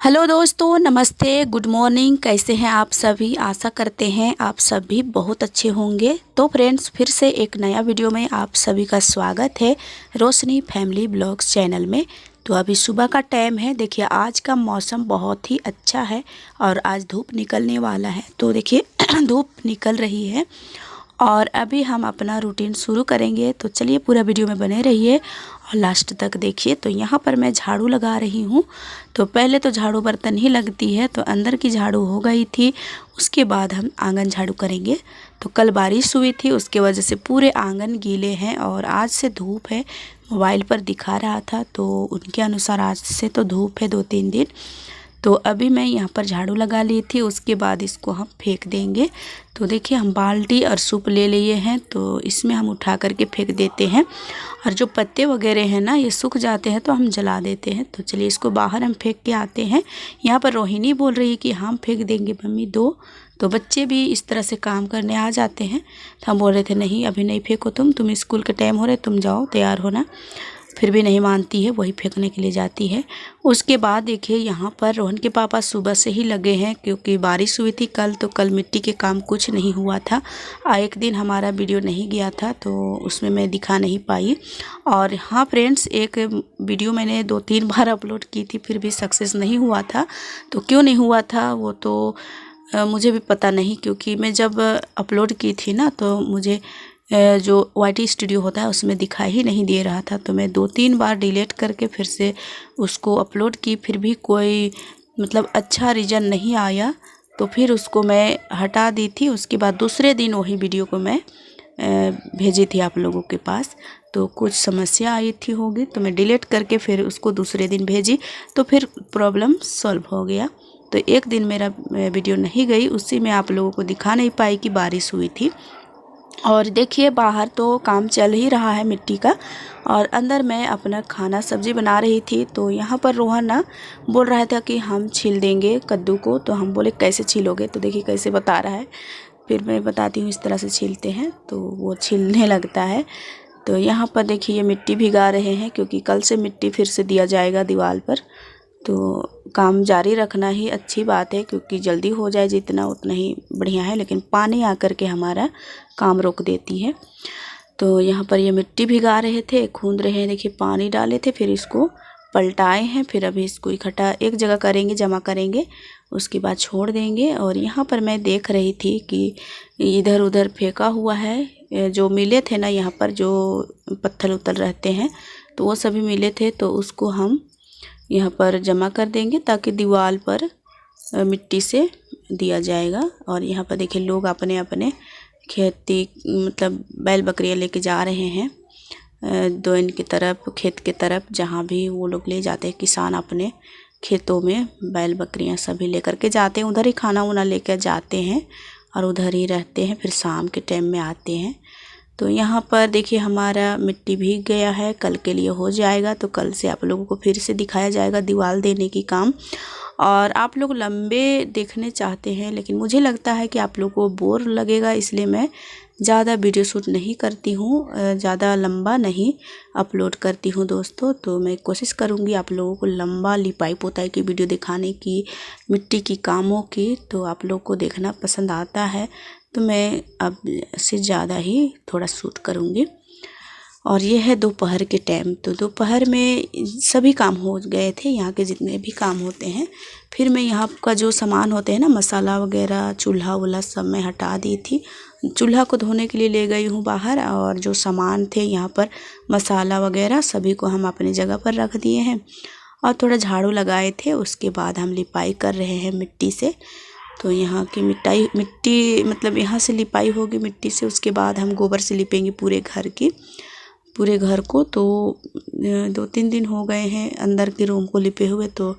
Hello दोस्तों, नमस्ते, good morning. कैसे हैं आप सभी? आशा करते हैं आप सभी बहुत अच्छे होंगे। तो फ्रेंड्स, फिर से एक नया वीडियो में आप सभी का स्वागत है रोशनी फैमिली ब्लॉग्स चैनल में। तो अभी सुबह का टाइम है। देखिए आज का मौसम बहुत ही अच्छा है और आज धूप निकलने वाला है। तो देखिए धूप निकल रही है और अभी हम अपना रूटीन शुरू करेंगे। तो चलिए पूरा वीडियो में बने रहिए और लास्ट तक देखिए। तो यहाँ पर मैं झाड़ू लगा रही हूँ। तो पहले तो झाड़ू बर्तन ही लगती है, तो अंदर की झाड़ू हो गई थी, उसके बाद हम आंगन झाड़ू करेंगे। तो कल बारिश हुई थी, उसके वजह से पूरे आंगन गीले हैं और आज से धूप है। मोबाइल पर दिखा रहा था तो उनके अनुसार आज से तो धूप है 2-3 दिन। तो अभी मैं यहाँ पर झाड़ू लगा ली थी, उसके बाद इसको हम फेंक देंगे। तो देखिए हम बाल्टी और सूप ले लिए हैं, तो इसमें हम उठा करके फेंक देते हैं। और जो पत्ते वगैरह हैं ना, ये सूख जाते हैं तो हम जला देते हैं। तो चलिए इसको बाहर हम फेंक के आते हैं। यहाँ पर रोहिणी बोल रही है कि हम फेंक देंगे मम्मी दो। तो बच्चे भी इस तरह से काम करने आ जाते हैं। तो हम बोल रहे थे नहीं अभी नहीं फेंको, तुम स्कूल के टाइम हो रहे, तुम जाओ तैयार होना। फिर भी नहीं मानती है, वही फेंकने के लिए जाती है। उसके बाद देखिए यहाँ पर रोहन के पापा सुबह से ही लगे हैं, क्योंकि बारिश हुई थी कल, तो कल मिट्टी के काम कुछ नहीं हुआ था। एक दिन हमारा वीडियो नहीं गया था तो उसमें मैं दिखा नहीं पाई। और हाँ फ्रेंड्स, एक वीडियो मैंने 2-3 बार अपलोड की थी, फिर भी सक्सेस नहीं हुआ था। तो क्यों नहीं हुआ था वो तो मुझे भी पता नहीं, क्योंकि मैं जब अपलोड की थी ना तो मुझे जो YT स्टूडियो होता है उसमें दिखाई ही नहीं दे रहा था। तो मैं 2-3 बार डिलीट करके फिर से उसको अपलोड की, फिर भी कोई मतलब अच्छा रीज़न नहीं आया। तो फिर उसको मैं हटा दी थी। उसके बाद दूसरे दिन वही वीडियो को मैं भेजी थी आप लोगों के पास। तो कुछ समस्या आई थी होगी, तो मैं डिलीट करके फिर उसको दूसरे दिन भेजी, तो फिर प्रॉब्लम सॉल्व हो गया। तो एक दिन मेरा वीडियो नहीं गई, उसी में आप लोगों को दिखा नहीं पाई कि बारिश हुई थी। और देखिए बाहर तो काम चल ही रहा है मिट्टी का, और अंदर मैं अपना खाना सब्जी बना रही थी। तो यहाँ पर रोहन ना बोल रहा था कि हम छील देंगे कद्दू को। तो हम बोले कैसे छीलोगे? तो देखिए कैसे बता रहा है। फिर मैं बताती हूँ इस तरह से छीलते हैं। तो वो छीलने लगता है। तो यहाँ पर देखिए ये मिट्टी भिगा रहे हैं, क्योंकि कल से मिट्टी फिर से दिया जाएगा दीवार पर। तो काम जारी रखना ही अच्छी बात है, क्योंकि जल्दी हो जाए जितना उतना ही बढ़िया है। लेकिन पानी आकर के हमारा काम रोक देती है। तो यहाँ पर ये मिट्टी भिगा रहे थे, खूंद रहे हैं। देखिए पानी डाले थे, फिर इसको पलटाए हैं। फिर अभी इसको इकट्ठा एक जगह करेंगे, जमा करेंगे, उसके बाद छोड़ देंगे। और यहाँ पर मैं देख रही थी कि इधर उधर फेंका हुआ है। जो मिले थे ना यहाँ पर, जो पत्थर उत्थर रहते हैं, तो वो सभी मिले थे। तो उसको हम यहाँ पर जमा कर देंगे, ताकि दीवार पर मिट्टी से दिया जाएगा। और यहाँ पर देखिए लोग अपने अपने खेती मतलब बैल बकरियाँ लेके जा रहे हैं दोइन की तरफ, खेत की तरफ, जहाँ भी वो लोग ले जाते हैं किसान अपने खेतों में। बैल बकरियाँ सभी लेकर के जाते हैं, उधर ही खाना वाना लेकर जाते हैं और उधर ही रहते हैं, फिर शाम के टाइम में आते हैं। तो यहाँ पर देखिए हमारा मिट्टी भीग गया है, कल के लिए हो जाएगा। तो कल से आप लोगों को फिर से दिखाया जाएगा दीवार देने की काम। और आप लोग लंबे देखने चाहते हैं, लेकिन मुझे लगता है कि आप लोगों को बोर लगेगा, इसलिए मैं ज़्यादा वीडियो शूट नहीं करती हूँ, ज़्यादा लंबा नहीं अपलोड करती हूँ दोस्तों। तो मैं कोशिश करूँगी आप लोगों को लंबा लिपाई पोताई की वीडियो दिखाने की, मिट्टी की कामों की। तो आप लोग को देखना पसंद आता है, तो मैं अब से ज़्यादा ही थोड़ा शूट करूँगी। और ये है दोपहर के टाइम। तो दोपहर में सभी काम हो गए थे, यहाँ के जितने भी काम होते हैं। फिर मैं यहाँ का जो सामान होते हैं ना, मसाला वगैरह, चूल्हा वूल्हा सब मैं हटा दी थी। चूल्हा को धोने के लिए ले गई हूँ बाहर, और जो सामान थे यहाँ पर मसाला वगैरह सभी को हम अपनी जगह पर रख दिए हैं। और थोड़ा झाड़ू लगाए थे, उसके बाद हम लिपाई कर रहे हैं मिट्टी से। तो यहाँ की मिट्टी मतलब यहाँ से लिपाई होगी मिट्टी से, उसके बाद हम गोबर से लिपेंगे पूरे घर को। तो 2-3 दिन हो गए हैं अंदर के रूम को लिपे हुए, तो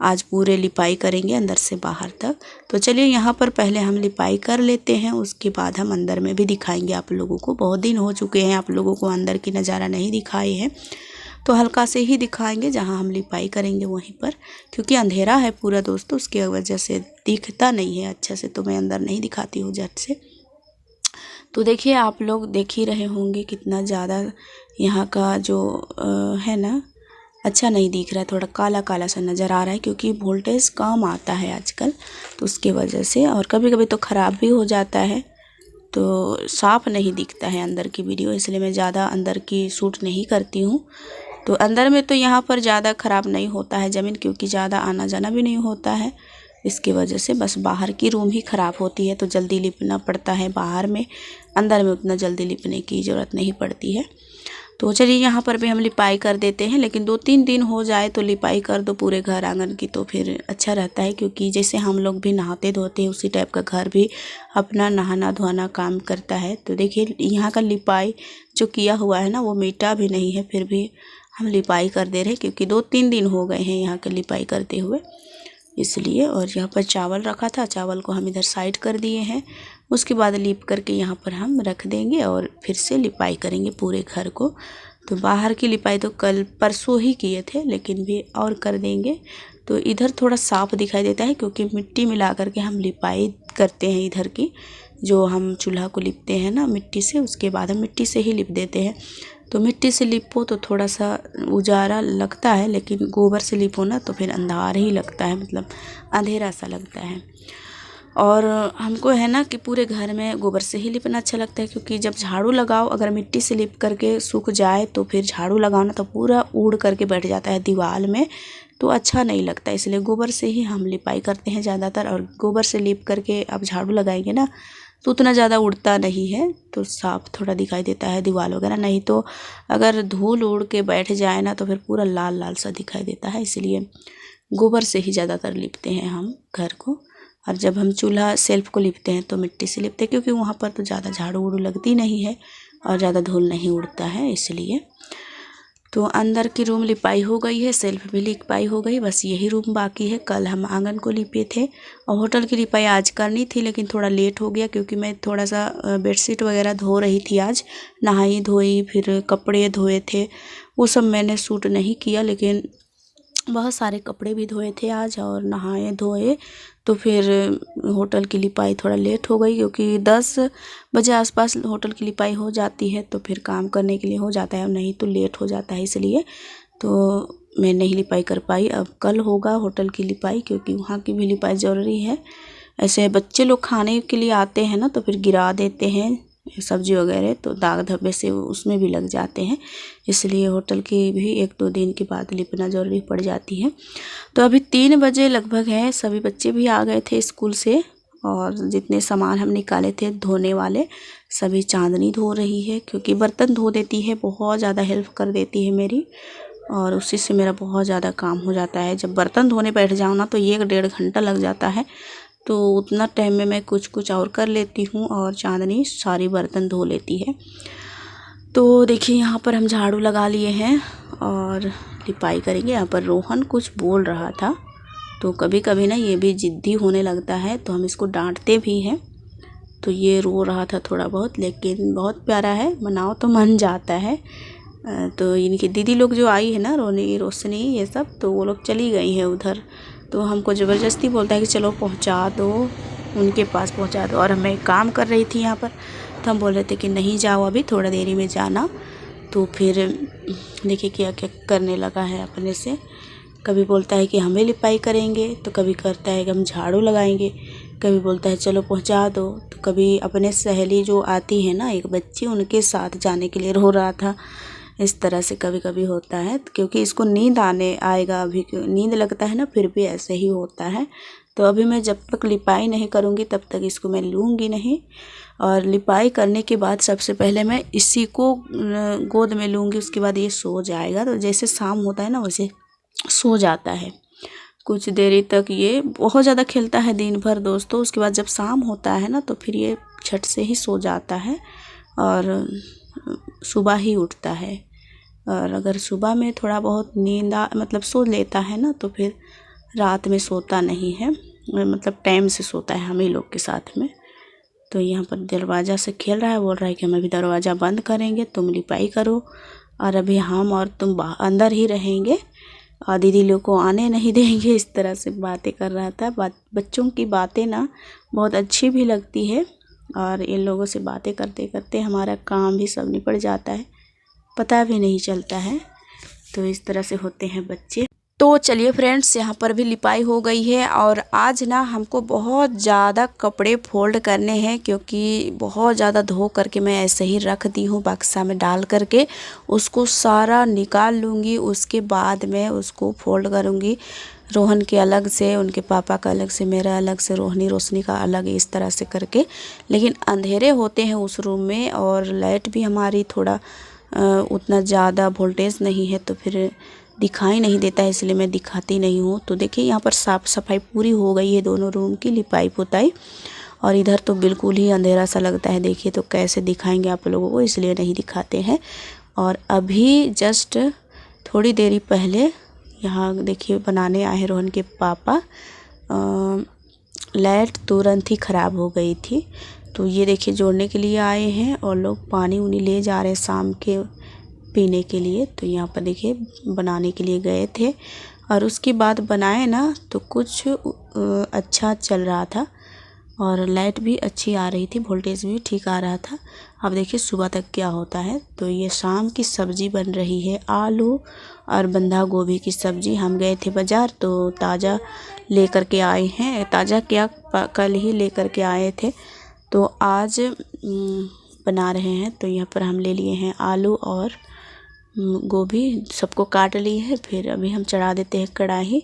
आज पूरे लिपाई करेंगे अंदर से बाहर तक। तो चलिए यहाँ पर पहले हम लिपाई कर लेते हैं, उसके बाद हम अंदर में भी दिखाएंगे आप लोगों को। बहुत दिन हो चुके हैं आप लोगों को अंदर की नज़ारा नहीं दिखाए हैं, तो हल्का से ही दिखाएंगे जहाँ हम लिपाई करेंगे वहीं पर, क्योंकि अंधेरा है पूरा दोस्तों, उसकी वजह से दिखता नहीं है अच्छे से। तो मैं अंदर नहीं दिखाती हूँ झट से। तो देखिए आप लोग देख ही रहे होंगे कितना ज़्यादा यहाँ का जो है ना अच्छा नहीं दिख रहा है, थोड़ा काला काला सा नज़र आ रहा है क्योंकि वोल्टेज कम आता है आजकल, तो उसके वजह से। और कभी कभी तो ख़राब भी हो जाता है, तो साफ़ नहीं दिखता है अंदर की वीडियो, इसलिए मैं ज़्यादा अंदर की शूट नहीं करती हूँ। तो अंदर में तो यहाँ पर ज़्यादा ख़राब नहीं होता है ज़मीन, क्योंकि ज़्यादा आना जाना भी नहीं होता है, इसकी वजह से बस बाहर की रूम ही ख़राब होती है तो जल्दी लिपना पड़ता है बाहर में। अंदर में उतना जल्दी लिपने की ज़रूरत नहीं पड़ती है। तो चलिए यहाँ पर भी हम लिपाई कर देते हैं, लेकिन 2-3 दिन हो जाए तो लिपाई कर दो पूरे घर आंगन की, तो फिर अच्छा रहता है। क्योंकि जैसे हम लोग भी नहाते धोते हैं उसी टाइप का घर भी अपना नहाना धोना काम करता है। तो देखिए यहाँ का लिपाई जो किया हुआ है ना वो मीठा भी नहीं है, फिर भी हम लिपाई कर दे रहे हैं क्योंकि 2-3 दिन हो गए हैं यहाँ का लिपाई करते हुए, इसलिए। और यहाँ पर चावल रखा था, चावल को हम इधर साइड कर दिए हैं। उसके बाद लीप करके यहाँ पर हम रख देंगे और फिर से लिपाई करेंगे पूरे घर को। तो बाहर की लिपाई तो कल परसों ही किए थे, लेकिन भी और कर देंगे। तो इधर थोड़ा साफ दिखाई देता है क्योंकि मिट्टी मिला करके हम लिपाई करते हैं इधर की, जो हम चूल्हा को लिपते हैं ना मिट्टी से, उसके बाद हम मिट्टी से ही लिप देते हैं। तो मिट्टी से लिपो तो थोड़ा सा उजाला लगता है, लेकिन गोबर से लिपो ना तो फिर अंधार ही लगता है, मतलब अंधेरा सा लगता है। और हमको है ना कि पूरे घर में गोबर से ही लिपना अच्छा लगता है, क्योंकि जब झाड़ू लगाओ अगर मिट्टी से लिप करके सूख जाए तो फिर झाड़ू लगाओ ना तो पूरा उड़ करके बैठ जाता है दीवार में, तो अच्छा नहीं लगता। इसलिए गोबर से ही हम लिपाई करते हैं ज़्यादातर। और गोबर से लिप करके आप झाड़ू लगाएंगे ना तो उतना ज़्यादा उड़ता नहीं है, तो साफ थोड़ा दिखाई देता है दीवार वगैरह। नहीं तो अगर धूल उड़ के बैठ जाए ना तो फिर पूरा लाल लाल सा दिखाई देता है, इसलिए गोबर से ही ज़्यादातर लिपते हैं हम घर को। और जब हम चूल्हा सेल्फ को लिपते हैं तो मिट्टी से लिपते हैं, क्योंकि वहाँ पर तो ज़्यादा झाड़ू उड़ू लगती नहीं है और ज़्यादा धूल नहीं उड़ता है, इसलिए। तो अंदर की रूम लिपाई हो गई है, सेल्फ भी लिपाई हो गई, बस यही रूम बाकी है। कल हम आंगन को लिपे थे और होटल की लिपाई आज करनी थी, लेकिन थोड़ा लेट हो गया क्योंकि मैं थोड़ा सा बेडशीट वगैरह धो रही थी आज, नहाई धोई, फिर कपड़े धोए थे, वो सब मैंने सूट नहीं किया। लेकिन बहुत सारे कपड़े भी धोए थे आज और नहाए धोए, तो फिर होटल की लिपाई थोड़ा लेट हो गई, क्योंकि 10 बजे आसपास होटल की लिपाई हो जाती है तो फिर काम करने के लिए हो जाता है, नहीं तो लेट हो जाता है, इसलिए तो मैं नहीं लिपाई कर पाई। अब कल होगा होटल की लिपाई, क्योंकि वहाँ की भी लिपाई ज़रूरी है। ऐसे बच्चे लोग खाने के लिए आते हैं ना तो फिर गिरा देते हैं सब्जी वगैरह, तो दाग धब्बे से उसमें भी लग जाते हैं, इसलिए होटल की भी 1-2 दिन के बाद लिपना ज़रूरी पड़ जाती है। तो अभी 3 बजे लगभग है, सभी बच्चे भी आ गए थे स्कूल से, और जितने सामान हम निकाले थे धोने वाले सभी चांदनी धो रही है, क्योंकि बर्तन धो देती है, बहुत ज़्यादा हेल्प कर देती है मेरी, और उसी से मेरा बहुत ज़्यादा काम हो जाता है। जब बर्तन धोने बैठ जाऊँ ना तो 1-1.5 घंटा लग जाता है, तो उतना टाइम में मैं कुछ और कर लेती हूँ और चांदनी सारी बर्तन धो लेती है। तो देखिए यहाँ पर हम झाड़ू लगा लिए हैं और लिपाई करेंगे। यहाँ पर रोहन कुछ बोल रहा था, तो कभी कभी ना ये भी ज़िद्दी होने लगता है, तो हम इसको डांटते भी हैं। तो ये रो रहा था थोड़ा बहुत, लेकिन बहुत प्यारा है, मनाओ तो मन जाता है। तो इनकी दीदी लोग जो आई है ना, रोशनी ये सब, तो वो लोग चली गई हैं उधर, तो हमको ज़बरदस्ती बोलता है कि चलो पहुंचा दो, उनके पास पहुंचा दो। और मैं काम कर रही थी यहाँ पर, तो हम बोल रहे थे कि नहीं जाओ अभी, थोड़ा देरी में जाना। तो फिर देखिए क्या क्या करने लगा है अपने से। कभी बोलता है कि हमें लिपाई करेंगे, तो कभी करता है कि हम झाड़ू लगाएंगे, कभी बोलता है चलो पहुंचा दो, तो कभी अपने सहेली जो आती है ना एक बच्ची, उनके साथ जाने के लिए रो रहा था। इस तरह से कभी कभी होता है, क्योंकि इसको नींद आएगा, अभी नींद लगता है ना, फिर भी ऐसे ही होता है। तो अभी मैं जब तक लिपाई नहीं करूँगी तब तक इसको मैं लूँगी नहीं, और लिपाई करने के बाद सबसे पहले मैं इसी को गोद में लूँगी, उसके बाद ये सो जाएगा। तो जैसे शाम होता है ना वैसे सो जाता है, कुछ देरी तक ये बहुत ज़्यादा खेलता है दिन भर दोस्तों। उसके बाद जब शाम होता है ना तो फिर ये झट से ही सो जाता है और सुबह ही उठता है। और अगर सुबह में थोड़ा बहुत नींद मतलब सो लेता है ना, तो फिर रात में सोता नहीं है, मतलब टाइम से सोता है हम ही लोग के साथ में। तो यहाँ पर दरवाज़ा से खेल रहा है, बोल रहा है कि हम अभी दरवाज़ा बंद करेंगे, तुम लिपाई करो, और अभी हम और तुम अंदर ही रहेंगे और दीदी लोग को आने नहीं देंगे। इस तरह से बातें कर रहा था। बच्चों की बातें ना बहुत अच्छी भी लगती है, और इन लोगों से बातें करते करते हमारा काम भी सब निपट जाता है, पता भी नहीं चलता है। तो इस तरह से होते हैं बच्चे। तो चलिए फ्रेंड्स, यहाँ पर भी लिपाई हो गई है और आज ना हमको बहुत ज़्यादा कपड़े फोल्ड करने हैं, क्योंकि बहुत ज़्यादा धो करके मैं ऐसे ही रख दी हूँ बक्सा में डाल करके। उसको सारा निकाल लूँगी, उसके बाद मैं उसको फोल्ड करूँगी। रोहन के अलग से, उनके पापा का अलग से, मेरा अलग से, रोशनी का अलग, इस तरह से करके। लेकिन अंधेरे होते हैं उस रूम में और लाइट भी हमारी थोड़ा उतना ज़्यादा वोल्टेज नहीं है, तो फिर दिखाई नहीं देता है, इसलिए मैं दिखाती नहीं हूँ। तो देखिए यहाँ पर साफ़ सफाई पूरी हो गई है दोनों रूम की, लिपाई पुताई। और इधर तो बिल्कुल ही अंधेरा सा लगता है, देखिए तो कैसे दिखाएंगे आप लोगों को, इसलिए नहीं दिखाते हैं। और अभी जस्ट थोड़ी देरी पहले यहाँ देखिए बनाने आए हैं रोहन के पापा। लाइट तुरंत ही ख़राब हो गई थी, तो ये देखिए जोड़ने के लिए आए हैं और लोग पानी उनी ले जा रहे हैं शाम के पीने के लिए। तो यहाँ पर देखिए बनाने के लिए गए थे और उसके बाद बनाए ना तो कुछ अच्छा चल रहा था और लाइट भी अच्छी आ रही थी, वोल्टेज भी ठीक आ रहा था। अब देखिए सुबह तक क्या होता है। तो ये शाम की सब्ज़ी बन रही है, आलू और बंधा गोभी की सब्ज़ी। हम गए थे बाज़ार तो ताज़ा ले कर के आए हैं, ताज़ा क्या कल ही ले कर के आए थे, तो आज बना रहे हैं। तो यहाँ पर हम ले लिए हैं आलू और गोभी, सबको काट लिए है। फिर अभी हम चढ़ा देते हैं कढ़ाई,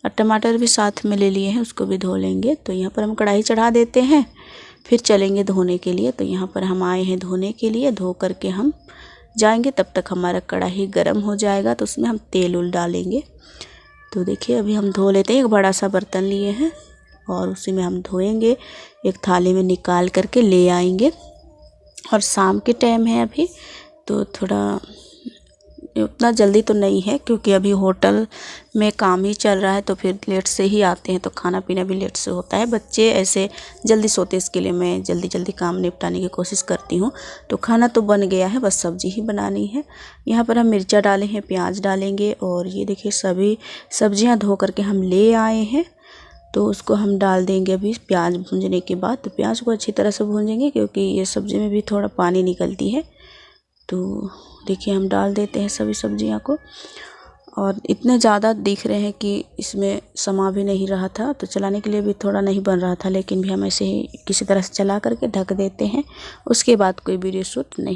और टमाटर भी साथ में ले लिए हैं, उसको भी धो लेंगे। तो यहाँ पर हम कढ़ाई चढ़ा देते हैं, फिर चलेंगे धोने के लिए। तो यहाँ पर हम आए हैं धोने के लिए, धो करके हम जाएंगे। तब तक हमारा कढ़ाई गर्म हो जाएगा, तो उसमें हम तेल उल डालेंगे। तो देखिए अभी हम धो लेते हैं, एक बड़ा सा बर्तन लिए हैं और उसी में हम धोएंगे, एक थाली में निकाल करके ले आएंगे। और शाम के टाइम है अभी, तो थोड़ा उतना जल्दी तो नहीं है, क्योंकि अभी होटल में काम ही चल रहा है, तो फिर लेट से ही आते हैं, तो खाना पीना भी लेट से होता है। बच्चे ऐसे जल्दी सोते, इसके लिए मैं जल्दी जल्दी काम निपटाने की कोशिश करती हूँ। तो खाना तो बन गया है, बस सब्ज़ी ही बनानी है। यहाँ पर हम मिर्चा डाले हैं, प्याज डालेंगे, और ये देखिए सभी सब्जियाँ धो करके हम ले आए हैं, तो उसको हम डाल देंगे अभी प्याज भूनने के बाद। तो प्याज को अच्छी तरह से भूनेंगे, क्योंकि ये सब्ज़ी में भी थोड़ा पानी निकलती है। तो देखिए हम डाल देते हैं सभी सब्जियां को, और इतने ज़्यादा दिख रहे हैं कि इसमें समा भी नहीं रहा था, तो चलाने के लिए भी थोड़ा नहीं बन रहा था, लेकिन भी हम ऐसे ही किसी तरह से चला करके ढक देते हैं। उसके बाद कोई वीडियो शूट नहीं